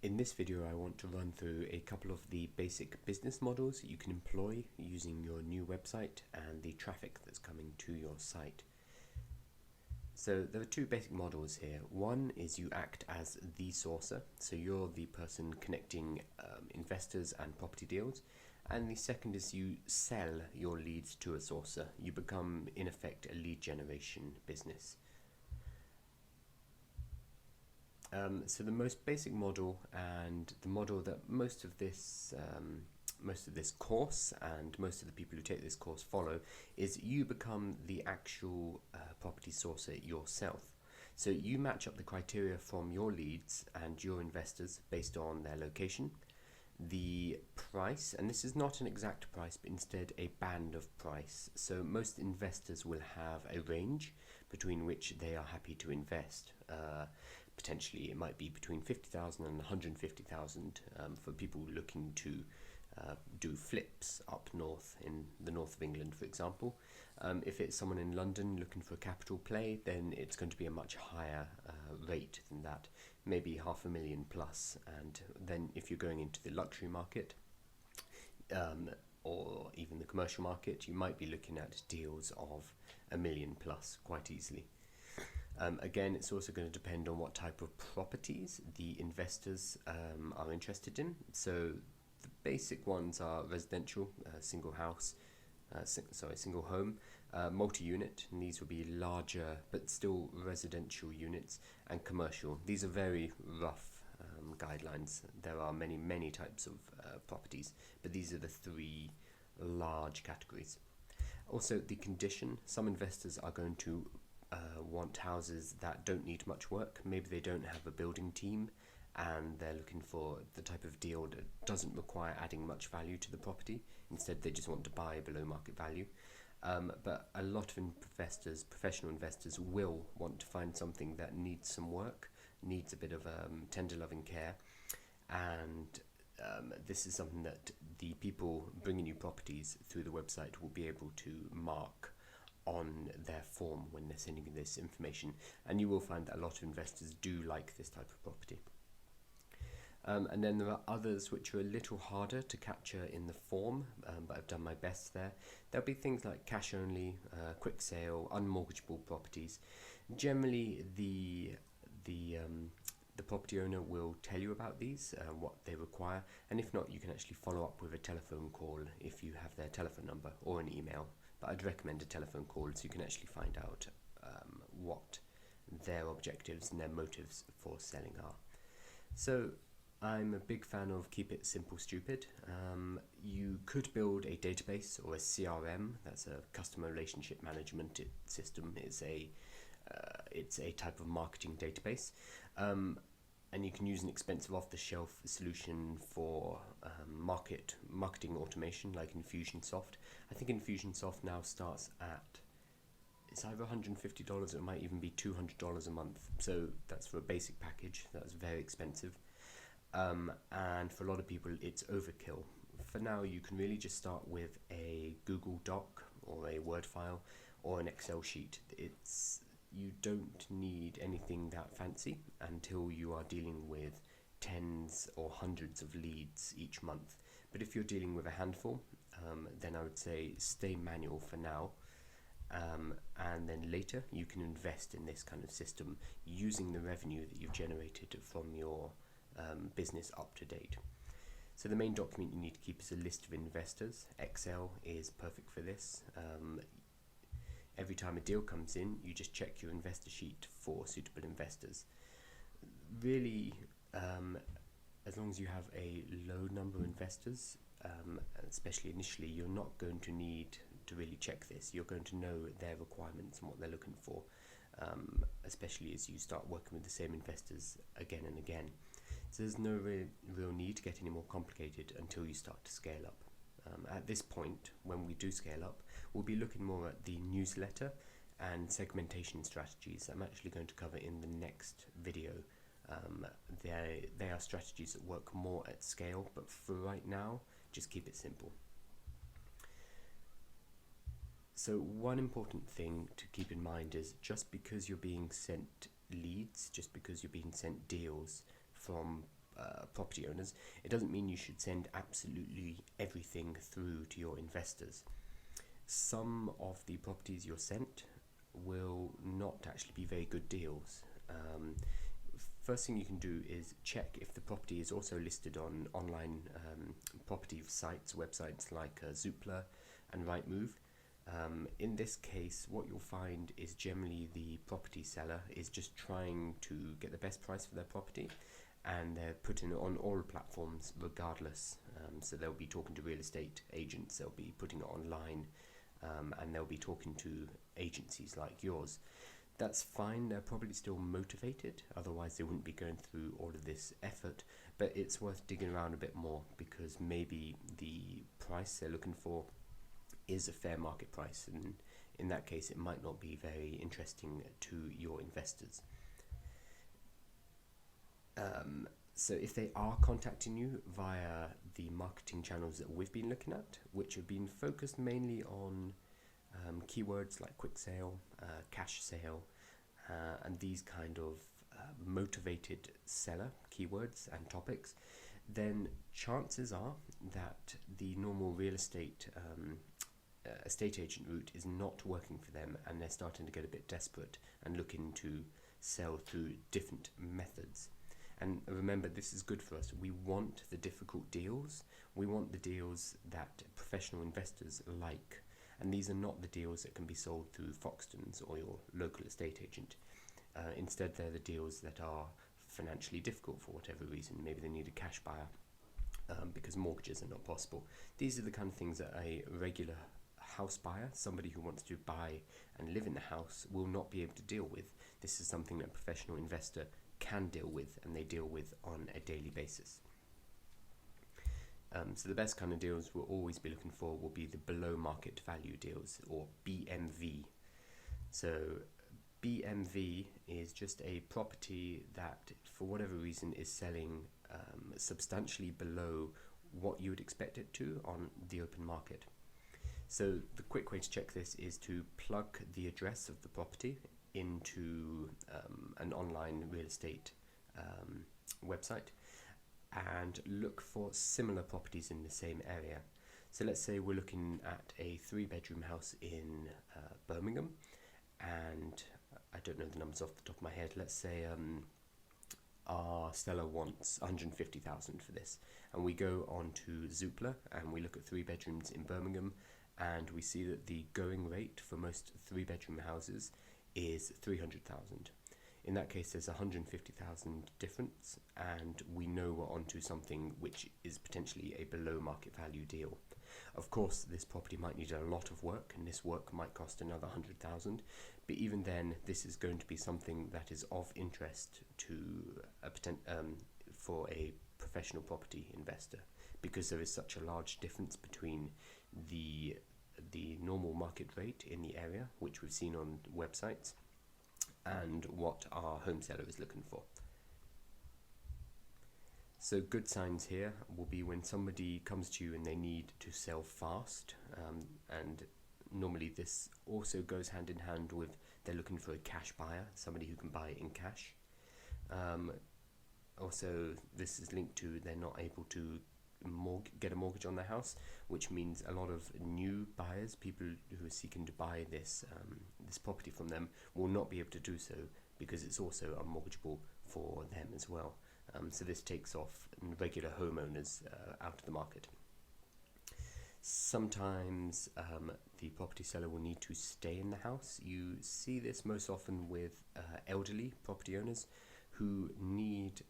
In this video, I want to run through a couple of the basic business models that you can employ using your new website and the traffic that's coming to your site. So there are two basic models here. One is you act as the sourcer, so you're the person connecting investors and property deals. And the second is you sell your leads to a sourcer. You become, in effect, a lead generation business. So the most basic model, and the model that most of this course and most of the people who take this course follow, is you become the actual property sourcer yourself. So you match up the criteria from your leads and your investors based on their location, the price, and this is not an exact price but instead a band of price. So most investors will have a range between which they are happy to invest. Potentially it might be between 50,000 and 150,000 for people looking to do flips up north in the north of England, for example. If it's someone in London looking for a capital play, then it's going to be a much higher rate than that, maybe 500,000 plus. And then if you're going into the luxury market or even the commercial market, you might be looking at deals of 1 million plus quite easily. Again, it's also going to depend on what type of properties the investors are interested in. So the basic ones are residential, single home, multi-unit, and these will be larger but still residential units, and commercial. These are very rough guidelines. There are many types of properties, but these are the three large categories. Also, the condition. Some investors are going to want houses that don't need much work. Maybe they don't have a building team and they're looking for the type of deal that doesn't require adding much value to the property. Instead, they just want to buy below market value. But a lot of investors, professional investors, will want to find something that needs some work, needs a bit of tender loving care, and this is something that the people bringing you properties through the website will be able to mark on their form when they're sending you this information, and you will find that a lot of investors do like this type of property. And then there are others which are a little harder to capture in the form, but I've done my best there. There'll be things like cash only, quick sale, unmortgageable properties. Generally, the property owner will tell you about these, what they require, and if not, you can actually follow up with a telephone call if you have their telephone number, or an email. But I'd recommend a telephone call so you can actually find out what their objectives and their motives for selling are. So I'm a big fan of keep it simple, stupid. You could build a database or a CRM. That's a customer relationship management system. It's a type of marketing database. And you can use an expensive off-the-shelf solution for marketing automation like Infusionsoft. I think Infusionsoft now starts at, it's either $150 or it might even be $200 a month. So that's for a basic package. That's very expensive. And for a lot of people, it's overkill. For now, you can really just start with a Google Doc or a Word file or an Excel sheet. You don't need anything that fancy until you are dealing with tens or hundreds of leads each month. But if you're dealing with a handful, then I would say stay manual for now, and then later you can invest in this kind of system using the revenue that you've generated from your business up to date. So the main document you need to keep is a list of investors. Excel is perfect for this. Every time a deal comes in, you just check your investor sheet for suitable investors. Really, as long as you have a low number of investors, especially initially, you're not going to need to really check this. You're going to know their requirements and what they're looking for, especially as you start working with the same investors again and again. So there's no real need to get any more complicated until you start to scale up. At this point, when we do scale up, we'll be looking more at the newsletter and segmentation strategies I'm actually going to cover in the next video. They are strategies that work more at scale, but for right now, just keep it simple. So one important thing to keep in mind is just because you're being sent leads, just because you're being sent deals from property owners, it doesn't mean you should send absolutely everything through to your investors. Some of the properties you're sent will not actually be very good deals. First thing you can do is check if the property is also listed on online property sites, websites like Zoopla and Rightmove. In this case, what you'll find is generally the property seller is just trying to get the best price for their property, and they're putting it on all platforms regardless. So they'll be talking to real estate agents, they'll be putting it online, and they'll be talking to agencies like yours. That's fine, they're probably still motivated, otherwise they wouldn't be going through all of this effort, but it's worth digging around a bit more, because maybe the price they're looking for is a fair market price, and in that case it might not be very interesting to your investors. So if they are contacting you via the marketing channels that we've been looking at, which have been focused mainly on keywords like quick sale, cash sale, and these kind of motivated seller keywords and topics, then chances are that the normal real estate estate agent route is not working for them, and they're starting to get a bit desperate and looking to sell through different methods. And remember, this is good for us. We want the difficult deals. We want the deals that professional investors like. And these are not the deals that can be sold through Foxtons or your local estate agent. Instead, they're the deals that are financially difficult for whatever reason. Maybe they need a cash buyer because mortgages are not possible. These are the kind of things that a regular house buyer, somebody who wants to buy and live in the house, will not be able to deal with. This is something that a professional investor can deal with, and they deal with on a daily basis. So the best kind of deals we'll always be looking for will be the below market value deals, or BMV. So BMV is just a property that for whatever reason is selling substantially below what you would expect it to on the open market. So the quick way to check this is to plug the address of the property into an online real estate website and look for similar properties in the same area. So let's say we're looking at a 3-bedroom house in Birmingham, and I don't know the numbers off the top of my head. Let's say our seller wants 150,000 for this, and we go on to Zoopla and we look at 3 bedrooms in Birmingham, and we see that the going rate for most 3-bedroom houses is 300,000. In that case, there's 150,000 difference, and we know we're onto something which is potentially a below market value deal. Of course, this property might need a lot of work, and this work might cost another 100,000. But even then, this is going to be something that is of interest to for a professional property investor, because there is such a large difference between the normal market rate in the area, which we've seen on websites, and what our home seller is looking for. So good signs here will be when somebody comes to you and they need to sell fast, and normally this also goes hand in hand with they're looking for a cash buyer, somebody who can buy in cash. Also, this is linked to they're not able to get a mortgage on their house, which means a lot of new buyers, people who are seeking to buy this property from them, will not be able to do so because it's also unmortgageable for them as well. So this takes off regular homeowners out of the market. Sometimes the property seller will need to stay in the house. You see this most often with elderly property owners who need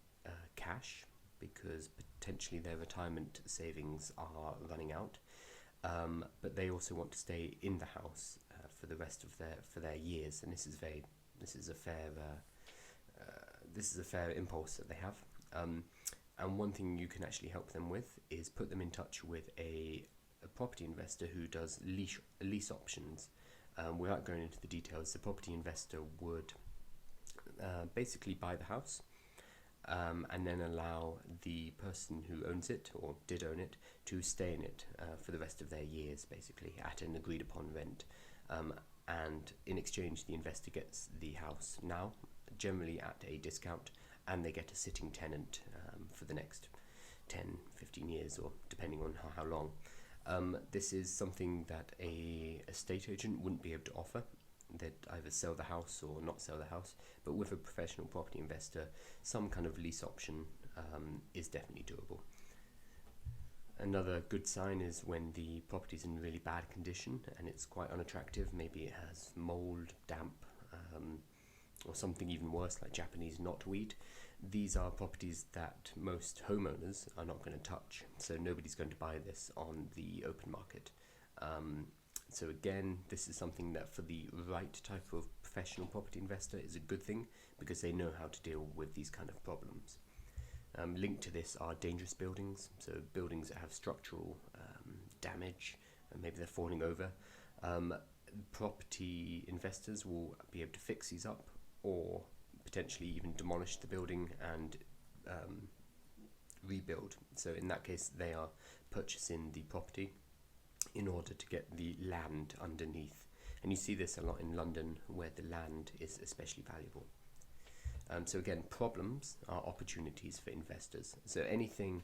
cash because potentially their retirement savings are running out, but they also want to stay in the house for the rest of their years, and this is a fair impulse that they have. And one thing you can actually help them with is put them in touch with a property investor who does lease options. Without going into the details, the property investor would basically buy the house and then allow the person who owns it, or did own it, to stay in it for the rest of their years, basically at an agreed upon rent. And in exchange, the investor gets the house now, generally at a discount, and they get a sitting tenant for the next 10, 15 years, or depending on how long. This is something that a estate agent wouldn't be able to offer. They'd either sell the house or not sell the house, but with a professional property investor, some kind of lease option is definitely doable. Another good sign is when the property is in really bad condition and it's quite unattractive. Maybe it has mold, damp, or something even worse like Japanese knotweed. These are properties that most homeowners are not going to touch, so nobody's going to buy this on the open market. So again, this is something that for the right type of professional property investor is a good thing, because they know how to deal with these kind of problems. Linked to this are dangerous buildings, so buildings that have structural damage, and maybe they're falling over. Property investors will be able to fix these up, or potentially even demolish the building and rebuild. So in that case, they are purchasing the property in order to get the land underneath. And you see this a lot in London, where the land is especially valuable. So again, problems are opportunities for investors. So anything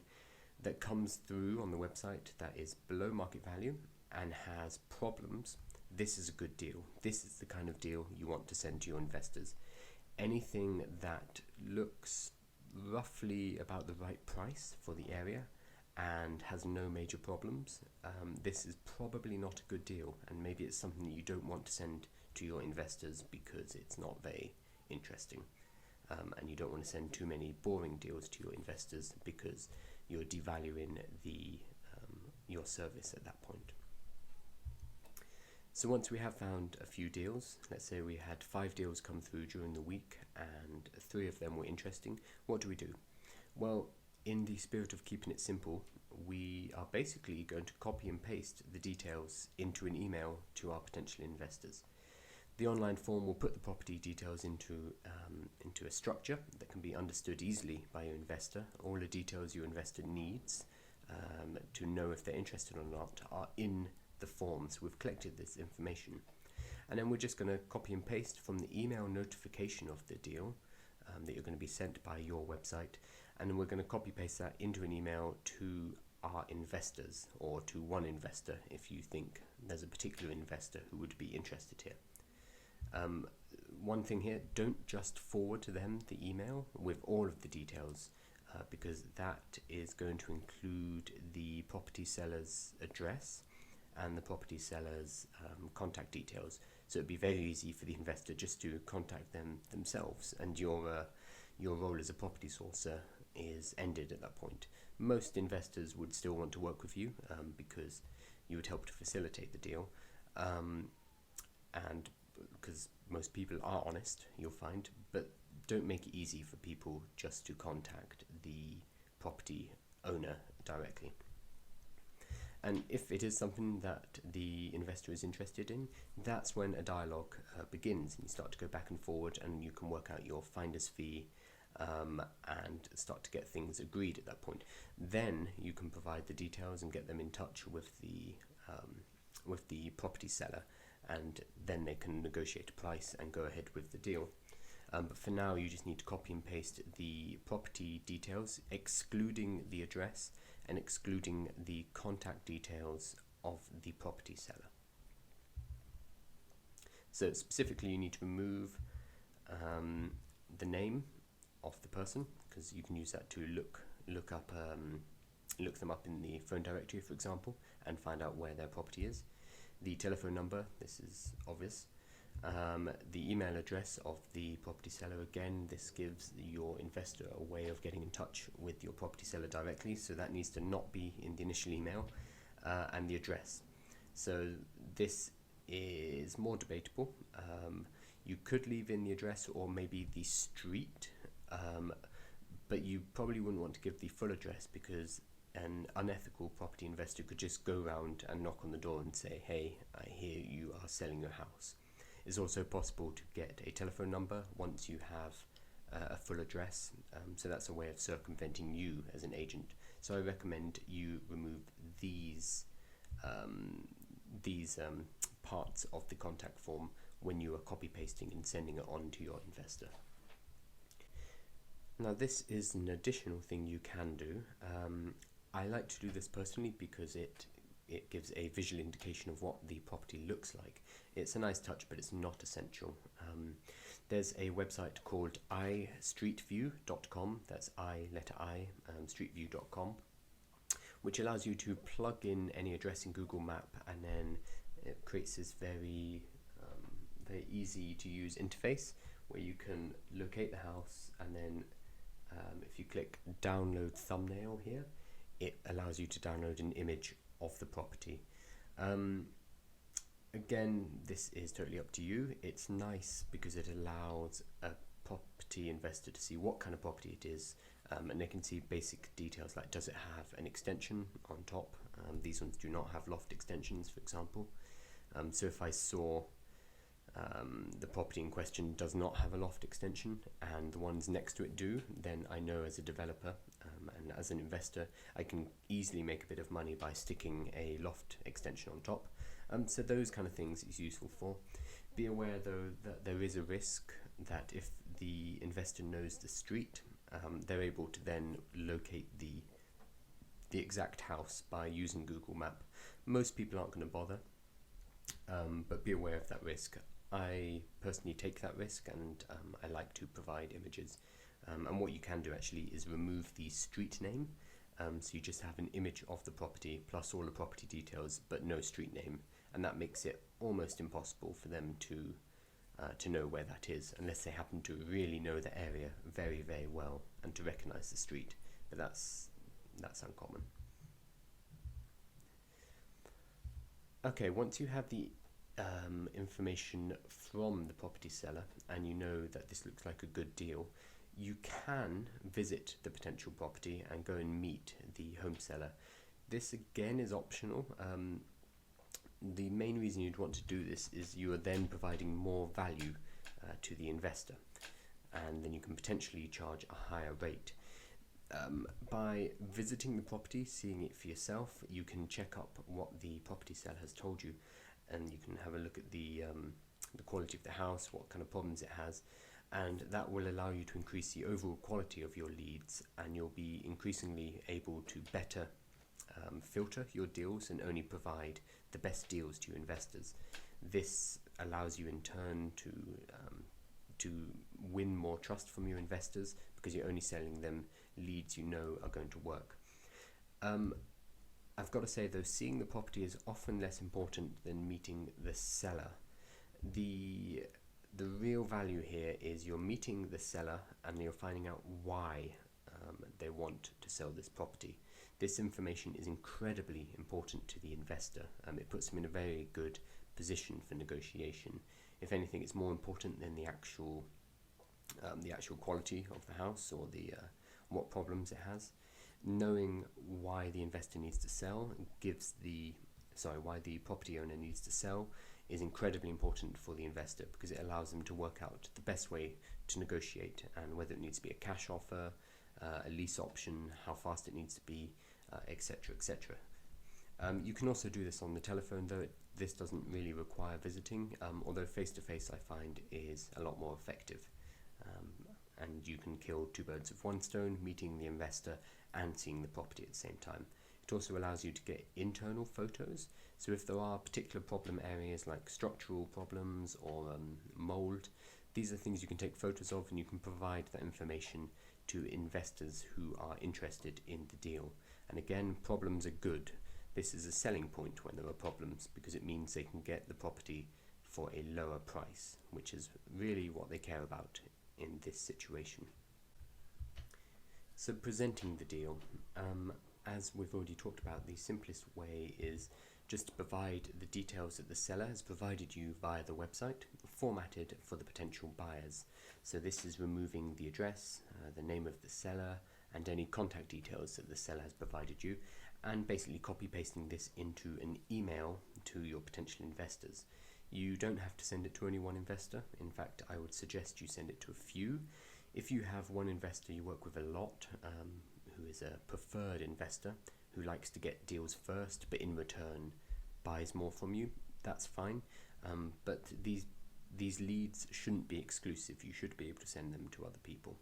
that comes through on the website that is below market value and has problems, this is a good deal. This is the kind of deal you want to send to your investors. Anything that looks roughly about the right price for the area and has no major problems, this is probably not a good deal, and maybe it's something that you don't want to send to your investors because it's not very interesting. And you don't want to send too many boring deals to your investors because you're devaluing your service at that point. So once we have found a few deals, let's say we had 5 deals come through during the week and 3 of them were interesting, what do we do? Well, in the spirit of keeping it simple, we are basically going to copy and paste the details into an email to our potential investors. The online form will put the property details into a structure that can be understood easily by your investor. All the details your investor needs to know if they're interested or not are in the form. So we've collected this information. And then we're just going to copy and paste from the email notification of the deal that you're going to be sent by your website. And then we're going to copy paste that into an email to our investors, or to one investor if you think there's a particular investor who would be interested here. One thing here, don't just forward to them the email with all of the details, because that is going to include the property seller's address and the property seller's contact details. So it'd be very easy for the investor just to contact them themselves, and your role as a property sourcer is ended at that point. Most investors would still want to work with you because you would help to facilitate the deal, and because most people are honest, you'll find, but don't make it easy for people just to contact the property owner directly. And if it is something that the investor is interested in, that's when a dialogue begins, and you start to go back and forward, and you can work out your finder's fee and start to get things agreed at that point. Then you can provide the details and get them in touch with the property seller, and then they can negotiate a price and go ahead with the deal. But for now, you just need to copy and paste the property details, excluding the address and excluding the contact details of the property seller. So specifically, you need to remove the name of the person, because you can use that to look them up in the phone directory, for example, and find out where their property is. The telephone number, this is obvious. The email address of the property seller, again, this gives your investor a way of getting in touch with your property seller directly, so that needs to not be in the initial email, and the address. So this is more debatable. You could leave in the address or maybe the street, but you probably wouldn't want to give the full address, because an unethical property investor could just go around and knock on the door and say, hey, I hear you are selling your house. It's also possible to get a telephone number once you have a full address, so that's a way of circumventing you as an agent. So I recommend you remove these parts of the contact form when you are copy pasting and sending it on to your investor. Now this is an additional thing you can do. I like to do this personally because it gives a visual indication of what the property looks like. It's a nice touch, but it's not essential. There's a website called istreetview.com, that's streetview.com, which allows you to plug in any address in Google Map, and then it creates this very easy to use interface where you can locate the house, and then if you click download thumbnail here, it allows you to download an image of the property. Again, this is totally up to you. It's nice because it allows a property investor to see what kind of property it is, and they can see basic details like, does it have an extension on top? These ones do not have loft extensions, for example. So if I saw the property in question does not have a loft extension and the ones next to it do, then I know as a developer and as an investor I can easily make a bit of money by sticking a loft extension on top. So those kind of things is useful for. Be aware though that there is a risk that if the investor knows the street, they're able to then locate the exact house by using Google Map. Most people aren't going to bother, but be aware of that risk. I personally take that risk, and I like to provide images. And what you can do actually is remove the street name, so you just have an image of the property plus all the property details but no street name, and that makes it almost impossible for them to know where that is, unless they happen to really know the area very, very well and to recognize the street, but that's uncommon. Okay, once you have the information from the property seller and you know that this looks like a good deal, you can visit the potential property and go and meet the home seller. This again is optional. The main reason you'd want to do this is you are then providing more value to the investor, and then you can potentially charge a higher rate. By visiting the property, seeing it for yourself, you can check up what the property seller has told you, and you can have a look at the quality of the house, what kind of problems it has, and that will allow you to increase the overall quality of your leads, and you'll be increasingly able to better filter your deals and only provide the best deals to your investors. This allows you in turn to win more trust from your investors because you're only selling them leads you know are going to work. I've got to say though, seeing the property is often less important than meeting the seller. The real value here is you're meeting the seller and you're finding out why they want to sell this property. This information is incredibly important to the investor. It puts them in a very good position for negotiation. If anything, it's more important than the actual quality of the house or the what problems it has. Knowing why the investor needs to sell why the property owner needs to sell is incredibly important for the investor, because it allows them to work out the best way to negotiate, and whether it needs to be a cash offer, a lease option, how fast it needs to be, etc., etc. You can also do this on the telephone, though this doesn't really require visiting, although face-to-face I find is a lot more effective. And you can kill two birds with one stone, meeting the investor and seeing the property at the same time. It also allows you to get internal photos, so if there are particular problem areas like structural problems or mold, these are things you can take photos of, and you can provide that information to investors who are interested in the deal. And again, problems are good. This is a selling point when there are problems, because it means they can get the property for a lower price, which is really what they care about in this situation. So presenting the deal, as we've already talked about, the simplest way is just to provide the details that the seller has provided you via the website, formatted for the potential buyers. So this is removing the address, the name of the seller, and any contact details that the seller has provided you, and basically copy pasting this into an email to your potential investors. You don't have to send it to only one investor. In fact, I would suggest you send it to a few. If you have one investor you work with a lot, who is a preferred investor, who likes to get deals first but in return buys more from you, that's fine. But these leads shouldn't be exclusive. You should be able to send them to other people.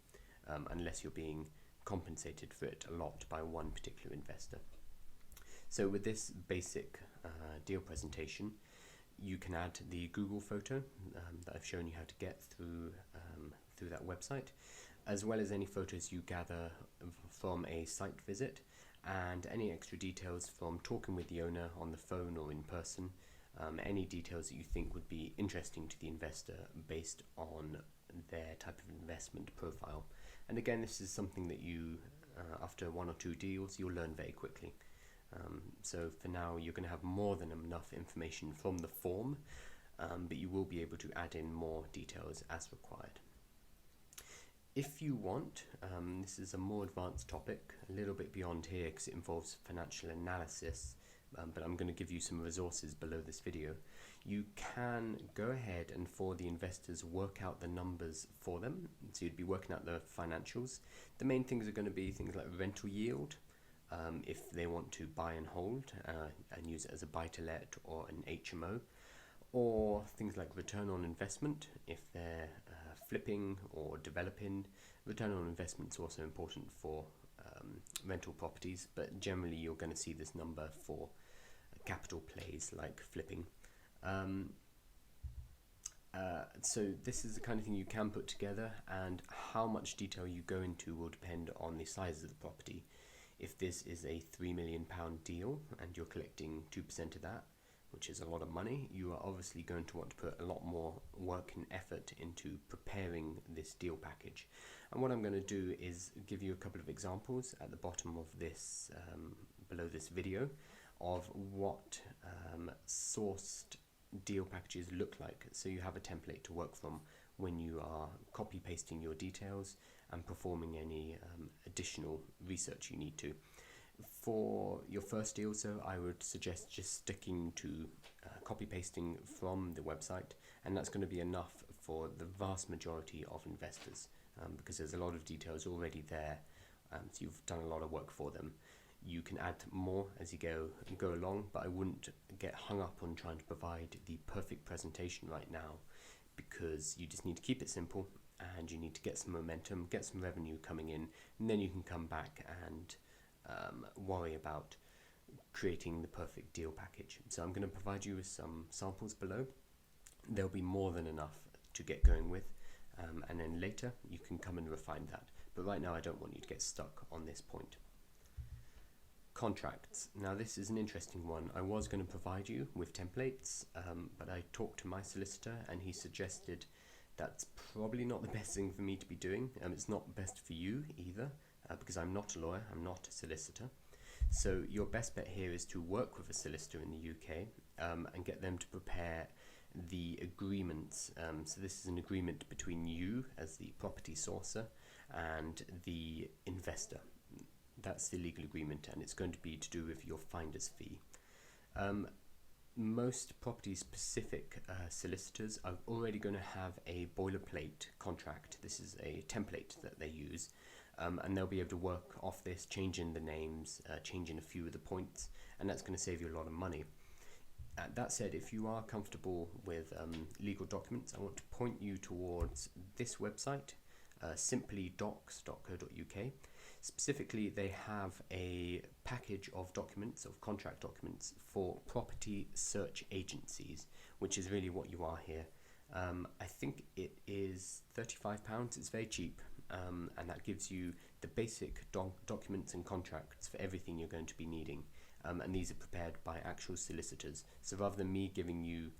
unless you're being compensated for it a lot by one particular investor. So with this basic deal presentation, you can add the Google photo that I've shown you how to get through that website, as well as any photos you gather from a site visit, and any extra details from talking with the owner on the phone or in person, any details that you think would be interesting to the investor based on their type of investment profile. And again, this is something that you, after one or two deals, you'll learn very quickly. So for now, you're going to have more than enough information from the form, but you will be able to add in more details as required. If you want, this is a more advanced topic, a little bit beyond here because it involves financial analysis, but I'm going to give you some resources below this video. You can go ahead and for the investors work out the numbers for them, so you'd be working out the financials. The main things are going to be things like rental yield, if they want to buy and hold and use it as a buy-to-let or an HMO, or things like return on investment if they're flipping or developing. Return on investment is also important for rental properties, but generally you're going to see this number for capital plays like flipping. So this is the kind of thing you can put together, and how much detail you go into will depend on the size of the property. If this is a £3 million deal and you're collecting 2% of that, which is a lot of money, you are obviously going to want to put a lot more work and effort into preparing this deal package. And what I'm going to do is give you a couple of examples at the bottom of this, below this video, of what sourced deal packages look like, so you have a template to work from when you are copy pasting your details and performing any additional research you need to. For your first deal, so I would suggest just sticking to copy pasting from the website, and that's going to be enough for the vast majority of investors, because there's a lot of details already there, so you've done a lot of work for them. You can add more as you go along, but I wouldn't get hung up on trying to provide the perfect presentation right now, because you just need to keep it simple and you need to get some momentum, get some revenue coming in, and then you can come back and worry about creating the perfect deal package. So I'm going to provide you with some samples below. There'll be more than enough to get going with, and then later you can come and refine that. But right now I don't want you to get stuck on this point. Contracts. Now this is an interesting one. I was going to provide you with templates, but I talked to my solicitor and he suggested that's probably not the best thing for me to be doing. It's not best for you either, because I'm not a lawyer, I'm not a solicitor. So your best bet here is to work with a solicitor in the UK and get them to prepare the agreements. So this is an agreement between you as the property sourcer and the investor. That's the legal agreement, and it's going to be to do with your finder's fee. Most property-specific solicitors are already going to have a boilerplate contract. This is a template that they use, and they'll be able to work off this, changing the names, changing a few of the points, and that's going to save you a lot of money. That said, if you are comfortable with legal documents, I want to point you towards this website, simplydocs.co.uk. Specifically, they have a package of documents, of contract documents for property search agencies, which is really what you are here. I think it is £35, it's very cheap, and that gives you the basic documents and contracts for everything you're going to be needing, and these are prepared by actual solicitors. So rather than me giving you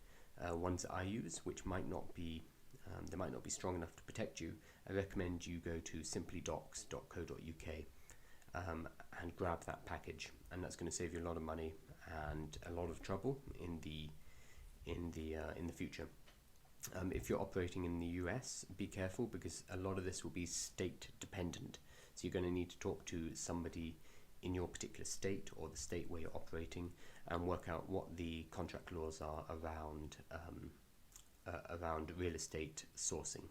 ones that I use, which might not be they might not be strong enough to protect you, I recommend you go to simplydocs.co.uk and grab that package, and that's going to save you a lot of money and a lot of trouble in the future. If you're operating in the US, be careful, because a lot of this will be state dependent. So you're going to need to talk to somebody in your particular state or the state where you're operating and work out what the contract laws are around real estate sourcing.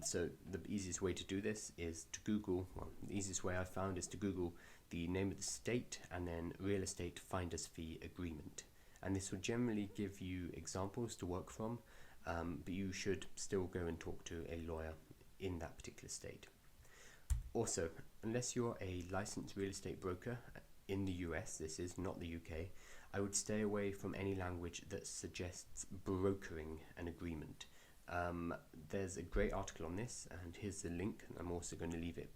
So the easiest way to do this is to Google, the easiest way I found is to Google the name of the state and then real estate finder's fee agreement. And this will generally give you examples to work from, but you should still go and talk to a lawyer in that particular state. Also, unless you're a licensed real estate broker in the US, this is not the UK, I would stay away from any language that suggests brokering an agreement. There's a great article on this, and here's the link. I'm also going to leave it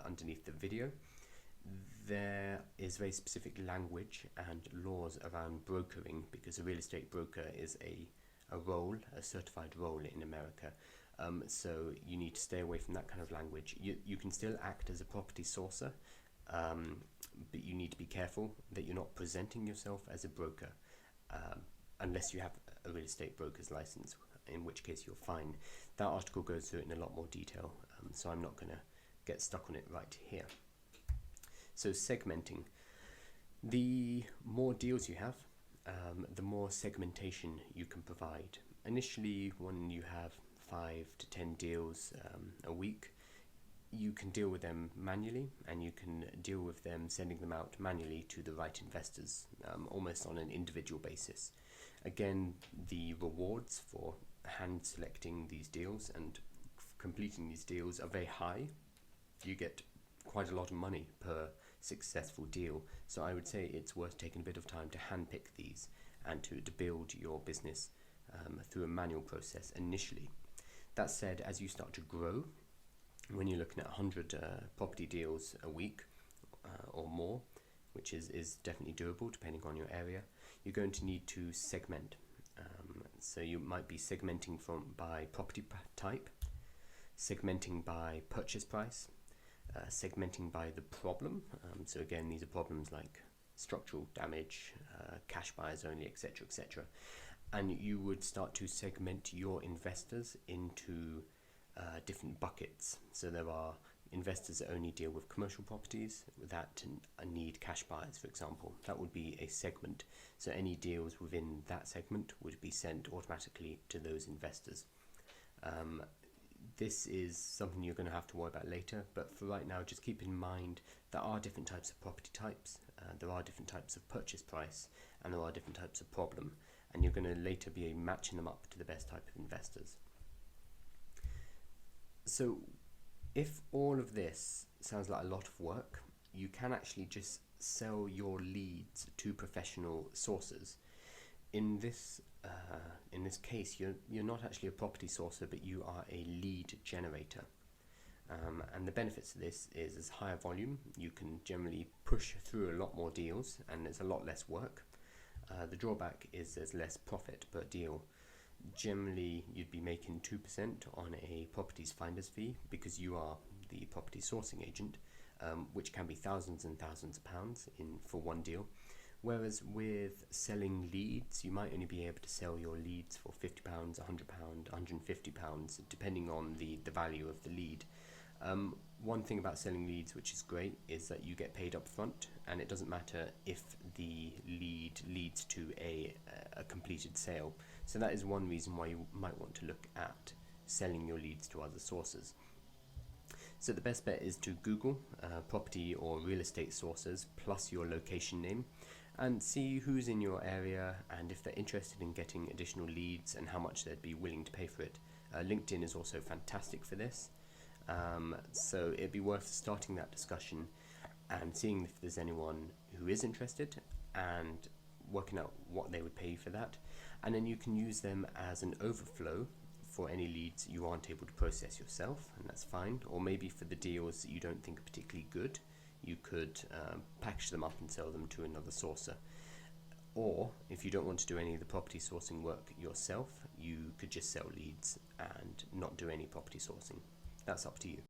underneath the video. There is very specific language and laws around brokering, because a real estate broker is a role, a certified role in America. So you need to stay away from that kind of language. You can still act as a property sourcer, but you need to be careful that you're not presenting yourself as a broker, unless you have a real estate broker's license, in which case you're fine. That article goes through it in a lot more detail, so I'm not going to get stuck on it right here. So segmenting. The more deals you have, the more segmentation you can provide. Initially, when you have 5 to 10 deals a week, you can deal with them manually, and you can deal with them sending them out manually to the right investors, almost on an individual basis. Again, the rewards for hand selecting these deals and completing these deals are very high. You get quite a lot of money per successful deal, so I would say it's worth taking a bit of time to handpick these and to build your business through a manual process initially. That said, as you start to grow, when you're looking at 100 property deals a week or more, which is definitely doable depending on your area, you're going to need to segment. So you might be segmenting by property type, segmenting by purchase price, segmenting by the problem. So again, these are problems like structural damage, cash buyers only, etc., etc. And you would start to segment your investors into different buckets. So there are investors that only deal with commercial properties that need cash buyers, for example. That would be a segment. So any deals within that segment would be sent automatically to those investors. This is something you're going to have to worry about later, but for right now, just keep in mind there are different types of property types, there are different types of purchase price, and there are different types of problem, and you're going to later be matching them up to the best type of investors. So if all of this sounds like a lot of work, you can actually just sell your leads to professional sources. In this case, you're not actually a property sourcer, but you are a lead generator. And the benefits of this is as higher volume, you can generally push through a lot more deals, and it's a lot less work. The drawback is there's less profit per deal. Generally, you'd be making 2% on a property's finder's fee because you are the property sourcing agent, which can be thousands and thousands of pounds for one deal. Whereas with selling leads, you might only be able to sell your leads for £50, £100, £150, depending on the value of the lead. One thing about selling leads, which is great, is that you get paid up front, and it doesn't matter if the lead leads to a completed sale. So that is one reason why you might want to look at selling your leads to other sources. So the best bet is to Google property or real estate sources plus your location name, and see who's in your area and if they're interested in getting additional leads and how much they'd be willing to pay for it. LinkedIn is also fantastic for this, so it'd be worth starting that discussion and seeing if there's anyone who is interested and working out what they would pay for that, and then you can use them as an overflow for any leads you aren't able to process yourself, and that's fine. Or maybe for the deals that you don't think are particularly good, you could package them up and sell them to another sourcer. Or if you don't want to do any of the property sourcing work yourself, you could just sell leads and not do any property sourcing. That's up to you.